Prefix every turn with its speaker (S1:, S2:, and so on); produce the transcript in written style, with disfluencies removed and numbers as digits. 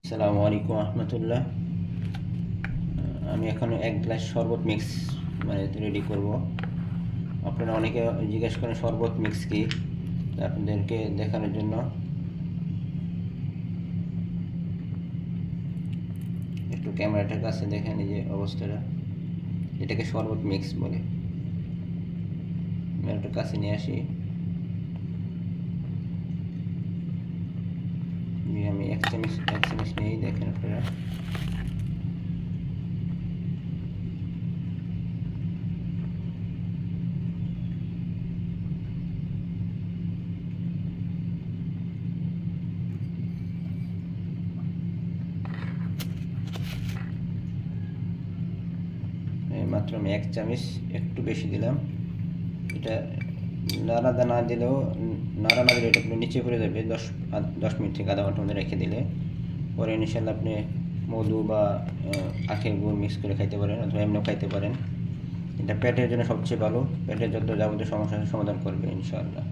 S1: আসসালামু আলাইকুম রহমতুল্লাহ। আমি এখন 1 গ্লাস শরবত মিক্স রেডি করব। আপনারা অনেকে জিজ্ঞেস করেন শরবত মিক্স কি, আপনাদেরকে দেখানোর জন্য একটু ক্যামেরাটার কাছে দেখেন এই যে অবস্থাটা, এটাকে শরবত মিক্স বলে। ক্যামেরাটার কাছে নিয়ে আসি। আমি এক চামচ নিয়েই দেখেন আপনারা। মাত্র আমি 1 চামচ একটু বেশি দিলাম। এটা নাড়া না দিলেও এটা আপনি নিচে পড়ে যাবে। 10 মিনিট থেকে আধা ঘন্টার মধ্যে রেখে দিলে পরে ইনশাল্লাহ আপনি মধু বা আখের গুড় মিক্স করে খাইতে পারেন, অথবা এমনিও খাইতে পারেন। এটা পেটের জন্য সবচেয়ে ভালো, পেটের যত যাবতীয় সমস্যার সমাধান করবে ইনশাআল্লাহ।